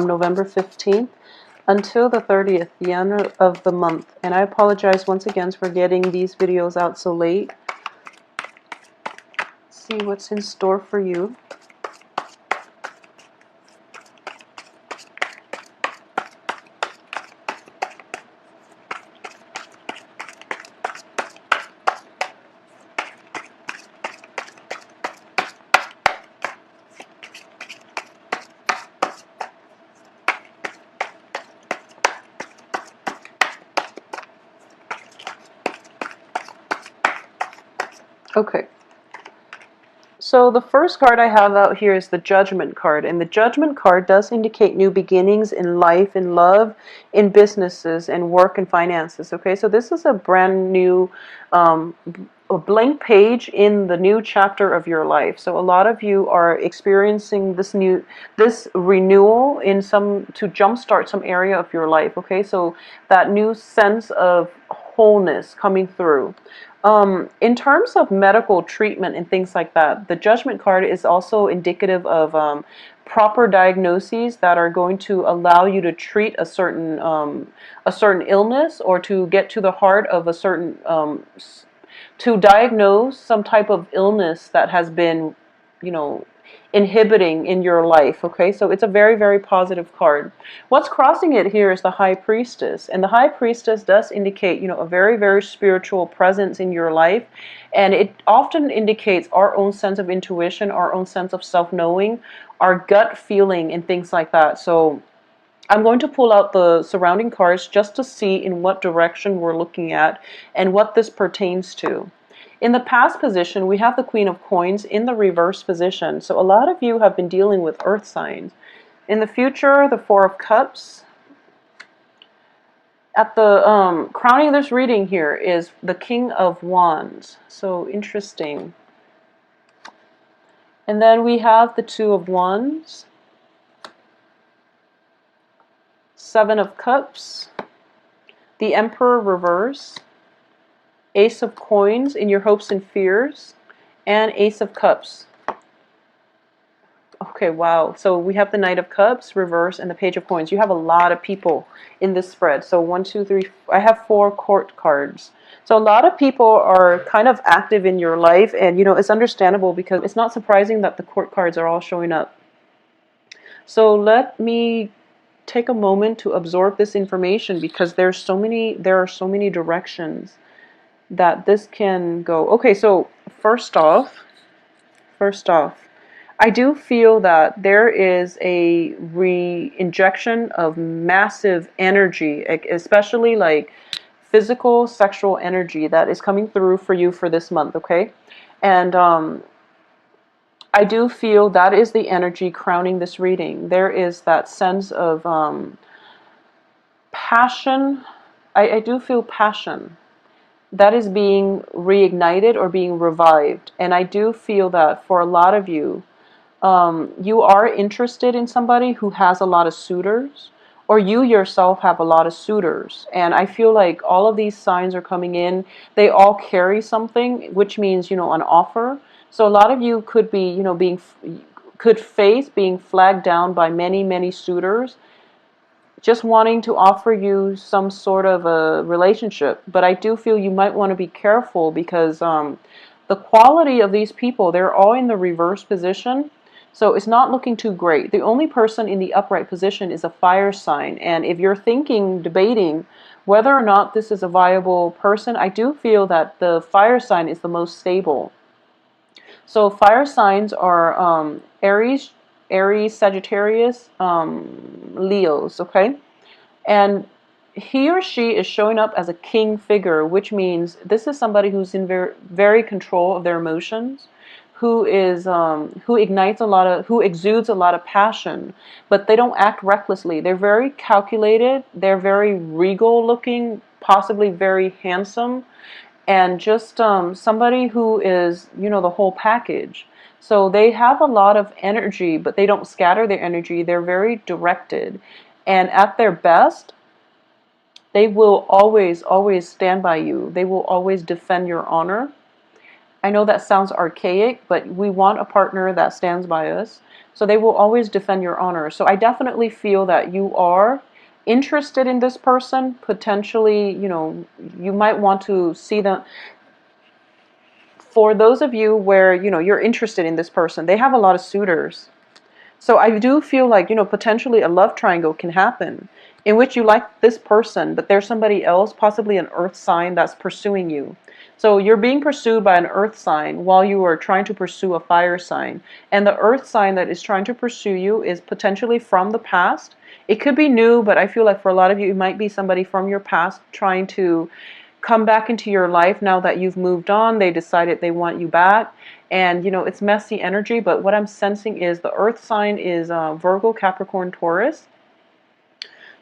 November 15th until the 30th, the end of the month. And I apologize once again for getting these videos out so late. Let's see what's in store for you. Okay. So the first card I have out here is the Judgment card, and the Judgment card does indicate new beginnings in life, in love, in businesses, and work and finances. Okay, so this is a brand new, a blank page in the new chapter of your life. So a lot of you are experiencing this renewal in to jumpstart some area of your life. Okay, so that new sense of wholeness coming through. In terms of medical treatment and things like that, the Judgment card is also indicative of proper diagnoses that are going to allow you to treat a certain illness, or to get to the heart of a certain to diagnose some type of illness that has been, inhibiting in your life. Okay, so it's a very, very positive card. What's crossing it here is the High Priestess, and the High Priestess does indicate, a very, very spiritual presence in your life, and it often indicates our own sense of intuition, our own sense of self-knowing, our gut feeling, and things like that. So I'm going to pull out the surrounding cards just to see in what direction we're looking at and what this pertains to. In the past position, we have the Queen of Coins in the reverse position. So a lot of you have been dealing with earth signs. In the future, the Four of Cups. At the crowning this reading here is the King of Wands. So interesting. And then we have the Two of Wands. Seven of Cups. The Emperor reverse. Ace of Coins in your hopes and fears, and Ace of Cups. Okay, wow. So we have the Knight of Cups reverse and the Page of Coins. You have a lot of people in this spread. So 1, 2, 3, I have 4 court cards. So a lot of people are kind of active in your life, and it's understandable because it's not surprising that the court cards are all showing up. So let me take a moment to absorb this information, because there are so many directions that this can go. Okay, so first off, I do feel that there is a re-injection of massive energy, especially like physical, sexual energy that is coming through for you for this month, okay? And I do feel that is the energy crowning this reading. There is that sense of passion. I do feel passion that is being reignited or being revived. And I do feel that for a lot of you, you are interested in somebody who has a lot of suitors, or you yourself have a lot of suitors. And I feel like all of these signs are coming in. They all carry something, which means, an offer. So a lot of you could be, could face being flagged down by many, many suitors, just wanting to offer you some sort of a relationship. But I do feel you might want to be careful, because the quality of these people, they're all in the reverse position. So it's not looking too great. The only person in the upright position is a fire sign. And if you're debating whether or not this is a viable person, I do feel that the fire sign is the most stable. So fire signs are Aries, Sagittarius, Leos, okay? And he or she is showing up as a king figure, which means this is somebody who's in very, very control of their emotions, who exudes a lot of passion, but they don't act recklessly. They're very calculated, they're very regal looking, possibly very handsome, and just somebody who is, the whole package. So they have a lot of energy, but they don't scatter their energy. They're very directed. And at their best, they will always, always stand by you. They will always defend your honor. I know that sounds archaic, but we want a partner that stands by us. So they will always defend your honor. So I definitely feel that you are interested in this person. Potentially, you might want to see them. For those of you where, you're interested in this person, they have a lot of suitors. So I do feel like, potentially a love triangle can happen in which you like this person, but there's somebody else, possibly an earth sign, that's pursuing you. So you're being pursued by an earth sign while you are trying to pursue a fire sign. And the earth sign that is trying to pursue you is potentially from the past. It could be new, but I feel like for a lot of you, it might be somebody from your past trying to come back into your life now that you've moved on. They decided they want you back. And, it's messy energy, but what I'm sensing is the earth sign is Virgo, Capricorn, Taurus.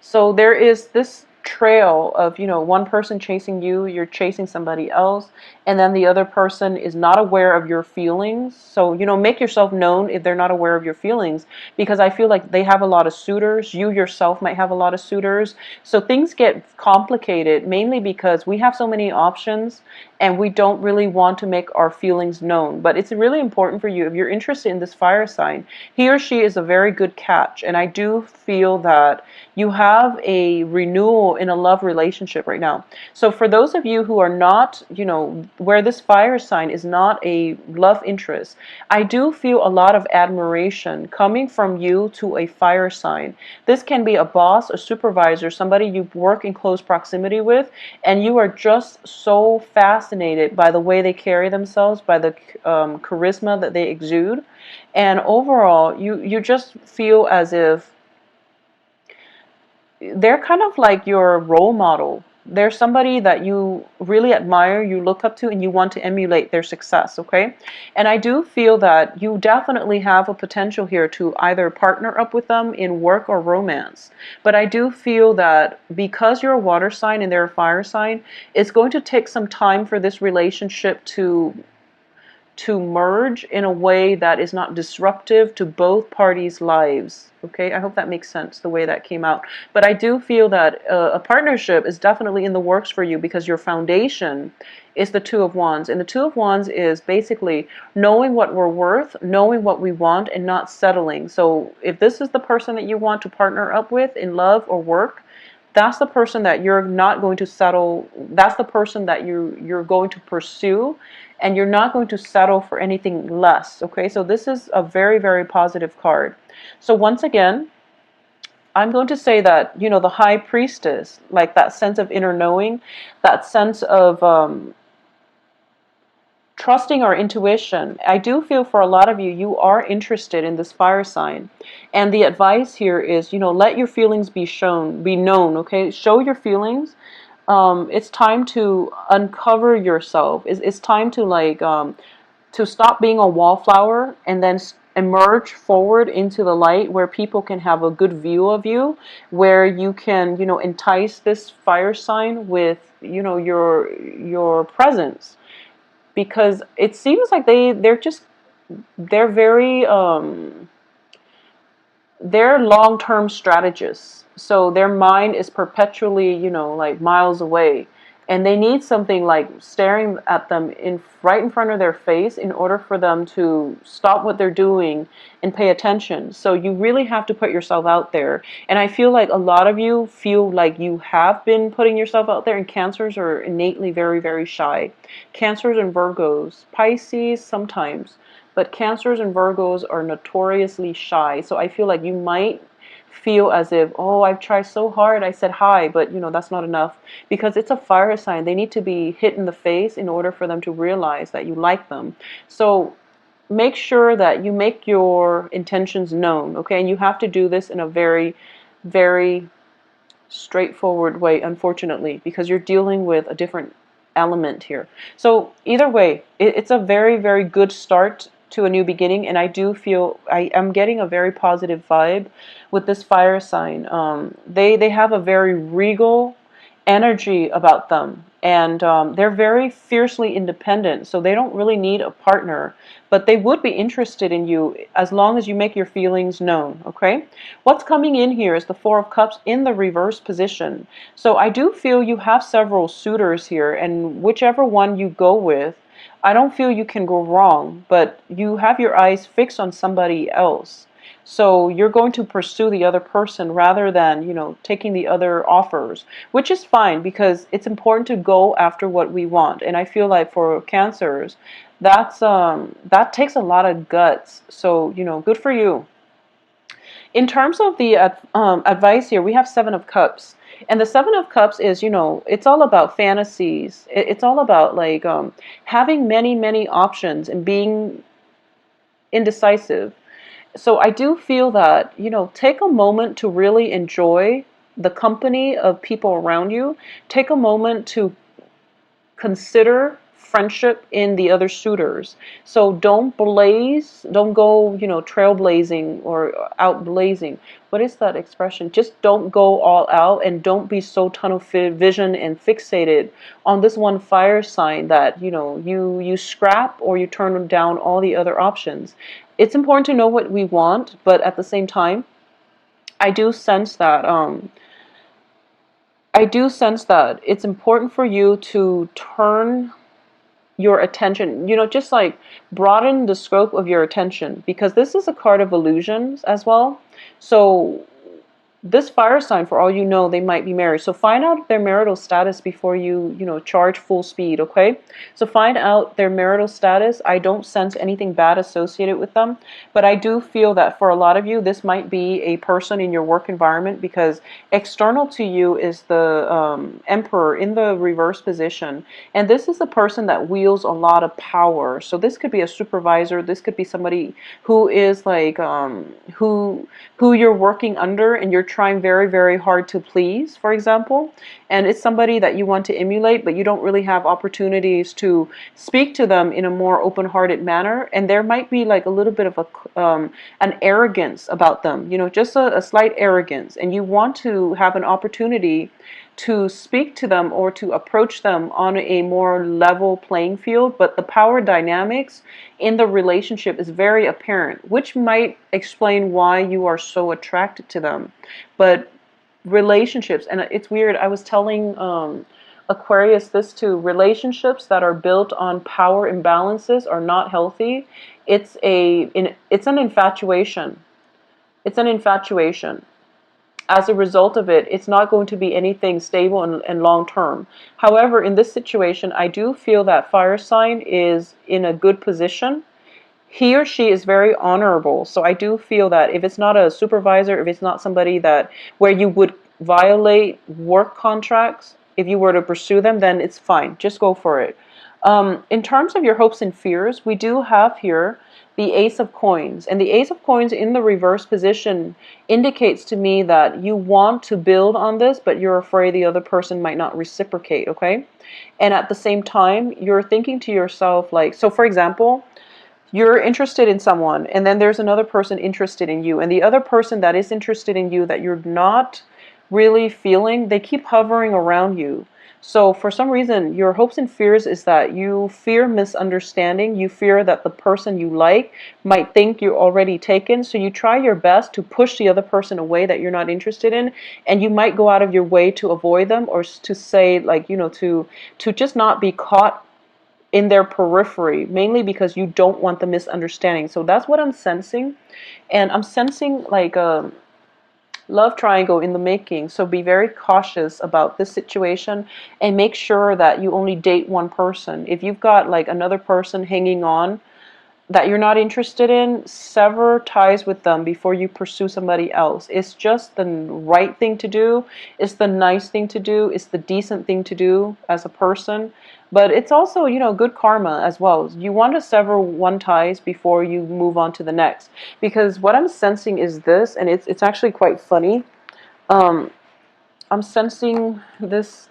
So there is this trail of, one person chasing you, you're chasing somebody else, and then the other person is not aware of your feelings. So, make yourself known if they're not aware of your feelings, because I feel like they have a lot of suitors. You yourself might have a lot of suitors. So things get complicated, mainly because we have so many options and we don't really want to make our feelings known. But it's really important for you, if you're interested in this fire sign, he or she is a very good catch. And I do feel that you have a renewal in a love relationship right now. So for those of you who are not, where this fire sign is not a love interest, I do feel a lot of admiration coming from you to a fire sign. This can be a boss, a supervisor, somebody you work in close proximity with, and you are just so fascinated by the way they carry themselves, by the charisma that they exude. And overall, you just feel as if they're kind of like your role model. They're somebody that you really admire, you look up to, and you want to emulate their success, okay? And I do feel that you definitely have a potential here to either partner up with them in work or romance. But I do feel that because you're a water sign and they're a fire sign, it's going to take some time for this relationship to merge in a way that is not disruptive to both parties' lives. Okay, I hope that makes sense, the way that came out. But I do feel that a partnership is definitely in the works for you, because your foundation is the Two of Wands. And the Two of Wands is basically knowing what we're worth, knowing what we want, and not settling. So if this is the person that you want to partner up with in love or work, that's the person that you're not going to settle. That's the person that you're going to pursue, and you're not going to settle for anything less. Okay, so this is a very, very positive card. So once again, I'm going to say that, the High Priestess, like that sense of inner knowing, that sense of trusting our intuition. I do feel for a lot of you, you are interested in this fire sign. And the advice here is, let your feelings be known, okay? Show your feelings. It's time to uncover yourself. It's time to to stop being a wallflower and then emerge forward into the light, where people can have a good view of you, where you can, entice this fire sign with, your presence. Because it seems like they're very they're long-term strategists. So their mind is perpetually, like miles away. And they need something like staring at them right in front of their face in order for them to stop what they're doing and pay attention. So you really have to put yourself out there. And I feel like a lot of you feel like you have been putting yourself out there, and Cancers are innately very, very shy. Cancers and Virgos, Pisces sometimes, but Cancers and Virgos are notoriously shy. So I feel like you might feel as if, oh, I've tried so hard, I said hi, but that's not enough, because it's a fire sign. They need to be hit in the face in order for them to realize that you like them. So make sure that you make your intentions known, okay? And you have to do this in a very, very straightforward way, unfortunately, because you're dealing with a different element here. So either way, it's a very, very good start to a new beginning, and I do feel I am getting a very positive vibe with this fire sign. They have a very regal energy about them, and they're very fiercely independent, so they don't really need a partner, but they would be interested in you as long as you make your feelings known, okay? What's coming in here is the Four of Cups in the reverse position. So I do feel you have several suitors here, and whichever one you go with, I don't feel you can go wrong, but you have your eyes fixed on somebody else. So you're going to pursue the other person rather than, taking the other offers, which is fine because it's important to go after what we want. And I feel like for cancers, that takes a lot of guts. So, good for you. In terms of the advice here, we have Seven of Cups. And the Seven of Cups is, it's all about fantasies. It's all about like having many, many options and being indecisive. So I do feel that, take a moment to really enjoy the company of people around you. Take a moment to consider friendship in the other suitors. So don't don't go, trailblazing or out blazing. What is that expression? Just don't go all out and don't be so tunnel vision and fixated on this one fire sign that, you scrap or you turn down all the other options. It's important to know what we want, but at the same time, I do sense that it's important for you to turn your attention, just like broaden the scope of your attention, because this is a card of illusions as well. So this fire sign, for all you know, they might be married. So find out their marital status before you, charge full speed, okay? So find out their marital status. I don't sense anything bad associated with them, but I do feel that for a lot of you, this might be a person in your work environment, because external to you is the Emperor in the reverse position. And this is the person that wields a lot of power. So this could be a supervisor. This could be somebody who is like, who you're working under and you're trying very, very hard to please, for example. And it's somebody that you want to emulate, but you don't really have opportunities to speak to them in a more open-hearted manner. And there might be like a little bit of an arrogance about them, just a slight arrogance. And you want to have an opportunity to speak to them or to approach them on a more level playing field, but the power dynamics in the relationship is very apparent, which might explain why you are so attracted to them. But relationships, and it's weird, I was telling Aquarius this too, relationships that are built on power imbalances are not healthy. It's an infatuation. It's an infatuation. As a result of it, it's not going to be anything stable and long term. However, in this situation, I do feel that fire sign is in a good position. He or she is very honorable. So I do feel that if it's not a supervisor, if it's not somebody that where you would violate work contracts, if you were to pursue them, then it's fine. Just go for it. In terms of your hopes and fears, we do have here the Ace of Coins. And the Ace of Coins in the reverse position indicates to me that you want to build on this, but you're afraid the other person might not reciprocate, okay? And at the same time, you're thinking to yourself, like, so for example, you're interested in someone, and then there's another person interested in you, and the other person that is interested in you that you're not really feeling, they keep hovering around you. So for some reason, your hopes and fears is that you fear misunderstanding. You fear that the person you like might think you're already taken. So you try your best to push the other person away that you're not interested in. And you might go out of your way to avoid them, or to say, like, to just not be caught in their periphery, mainly because you don't want the misunderstanding. So that's what I'm sensing. And I'm sensing like a love triangle in the making. So be very cautious about this situation and make sure that you only date one person. If you've got like another person hanging on that you're not interested in, sever ties with them before you pursue somebody else. It's just the right thing to do. It's the nice thing to do. It's the decent thing to do as a person. But it's also, good karma as well. You want to sever one ties before you move on to the next. Because what I'm sensing is this, and it's actually quite funny. I'm sensing this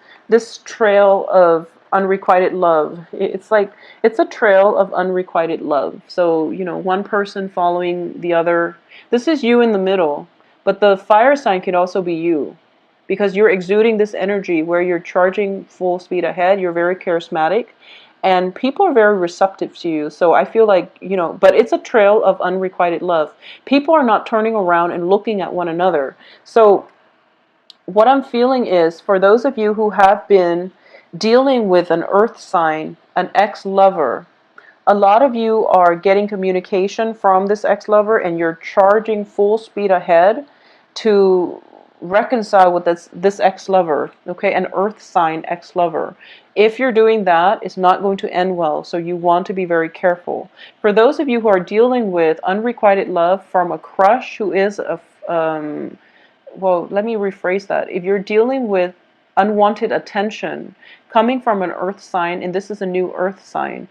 trail of unrequited love. It's like it's a trail of unrequited love. So, one person following the other. This is you in the middle, but the fire sign could also be you, because you're exuding this energy where you're charging full speed ahead. You're very charismatic, and people are very receptive to you. So I feel like, but it's a trail of unrequited love. People are not turning around and looking at one another. So what I'm feeling is, for those of you who have been dealing with an earth sign, an ex-lover. A lot of you are getting communication from this ex-lover and you're charging full speed ahead to reconcile with this ex-lover, okay? An earth sign ex-lover. If you're doing that, it's not going to end well, so you want to be very careful. For those of you who are dealing with unrequited love from a crush who is a, well, let me rephrase that. If you're dealing with unwanted attention coming from an earth sign, and this is a new earth sign,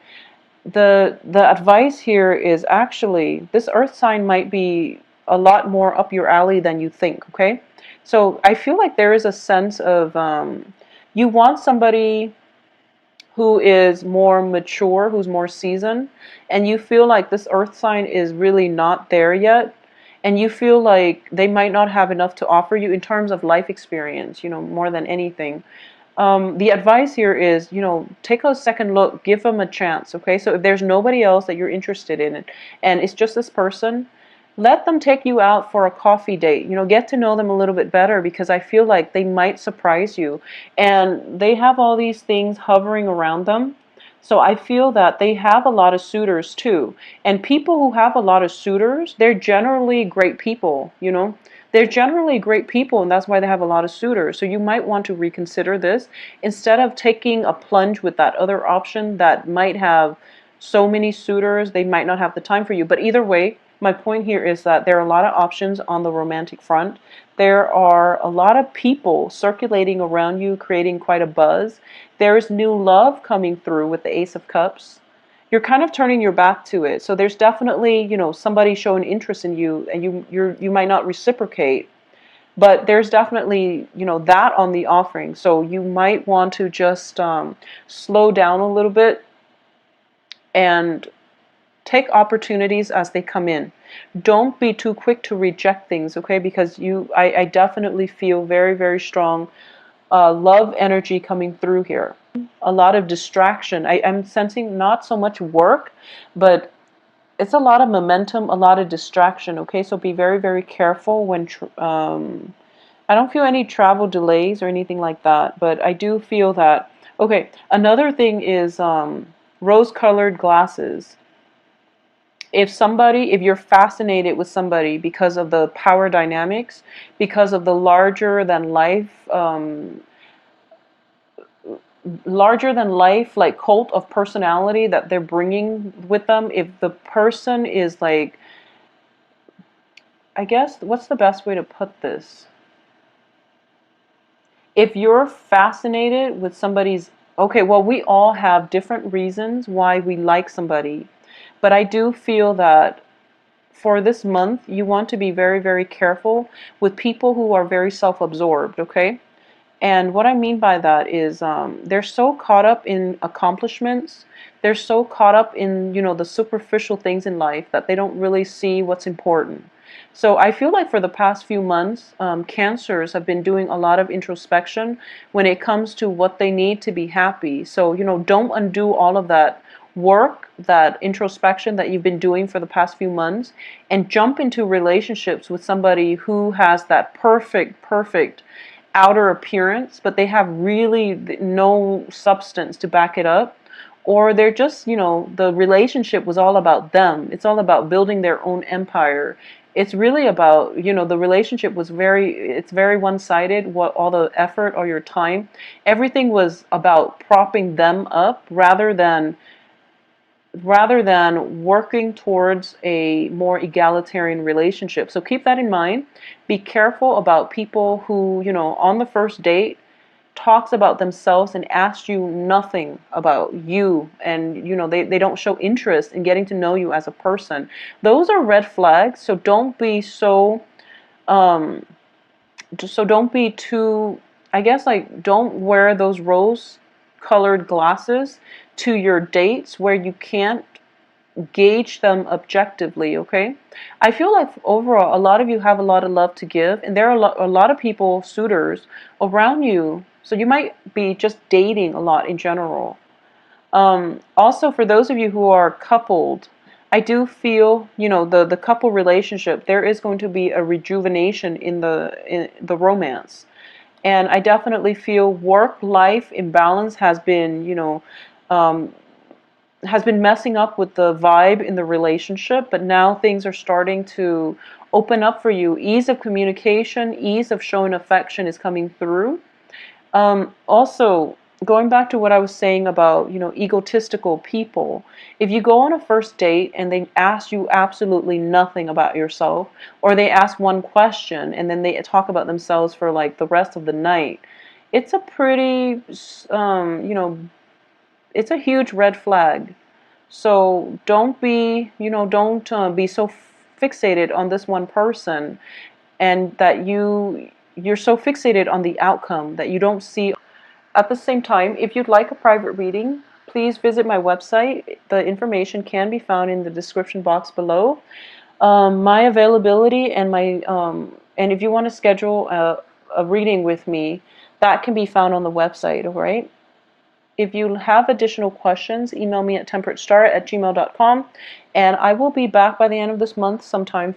the advice here is actually this earth sign might be a lot more up your alley than you think, okay? So I feel like there is a sense of you want somebody who is more mature, who's more seasoned, and you feel like this earth sign is really not there yet, and you feel like they might not have enough to offer you in terms of life experience, you know, more than anything. The advice here is, you know, take a second look, give them a chance, okay? So if there's nobody else that you're interested in and it's just this person, let them take you out for a coffee date. You know, get to know them a little bit better because I feel like they might surprise you. And they have all these things hovering around them. So I feel that they have a lot of suitors too. And people who have a lot of suitors, they're generally great people, you know? They're generally great people, and that's why they have a lot of suitors. So you might want to reconsider this instead of taking a plunge with that other option that might have so many suitors, they might not have the time for you. But either way, my point here is that there are a lot of options on the romantic front. There are a lot of people circulating around you, creating quite a buzz. There is new love coming through with the Ace of Cups. You're kind of turning your back to it. So there's definitely, you know, somebody showing interest in you and you might not reciprocate. But there's definitely, you know, that on the offering. So you might want to just slow down a little bit and take opportunities as they come in. Don't be too quick to reject things, okay? Because I definitely feel very, very strong love energy coming through here. A lot of distraction. I'm sensing not so much work, but it's a lot of momentum, a lot of distraction, okay? So be very, very careful when, I don't feel any travel delays or anything like that, but I do feel that, okay, another thing is rose-colored glasses. If you're fascinated with somebody because of the power dynamics, because of the larger than life like cult of personality that they're bringing with them, if the person is like, I guess, what's the best way to put this? If you're fascinated with somebody's, okay, well, we all have different reasons why we like somebody, but I do feel that for this month, you want to be very, very careful with people who are very self-absorbed, okay? And what I mean by that is they're so caught up in accomplishments. They're so caught up in, you know, the superficial things in life that they don't really see what's important. So I feel like for the past few months, Cancers have been doing a lot of introspection when it comes to what they need to be happy. So, you know, don't undo all of that work, that introspection that you've been doing for the past few months, and jump into relationships with somebody who has that perfect outer appearance, but they have really no substance to back it up. Or they're just, you know, the relationship was all about them. It's all about building their own empire. It's really about, you know, the relationship was it's very one-sided, what all the effort or your time. Everything was about propping them up rather than working towards a more egalitarian relationship. So keep that in mind. Be careful about people who, you know, on the first date talks about themselves and asks you nothing about you, and, you know, they don't show interest in getting to know you as a person. Those are red flags. So don't be don't be too, I guess, like, don't wear those rose colored glasses to your dates where you can't gauge them objectively, okay? I feel like overall a lot of you have a lot of love to give, and there are a lot of people, suitors around you, so you might be just dating a lot in general. Also, for those of you who are coupled, I do feel, you know, the couple relationship, there is going to be a rejuvenation in the romance. And I definitely feel work-life imbalance has been, um, has been messing up with the vibe in the relationship, but now things are starting to open up for you. Ease of communication, ease of showing affection is coming through. Also, going back to what I was saying about, egotistical people, if you go on a first date and they ask you absolutely nothing about yourself, or they ask one question and then they talk about themselves for like the rest of the night, it's a pretty, it's a huge red flag. So don't be so fixated on this one person, and that you're so fixated on the outcome that you don't see. At the same time, if you'd like a private reading, please visit my website. The information can be found in the description box below. My availability and if you want to schedule a reading with me, that can be found on the website. All right. If you have additional questions, email me at temperatestar@gmail.com, and I will be back by the end of this month sometime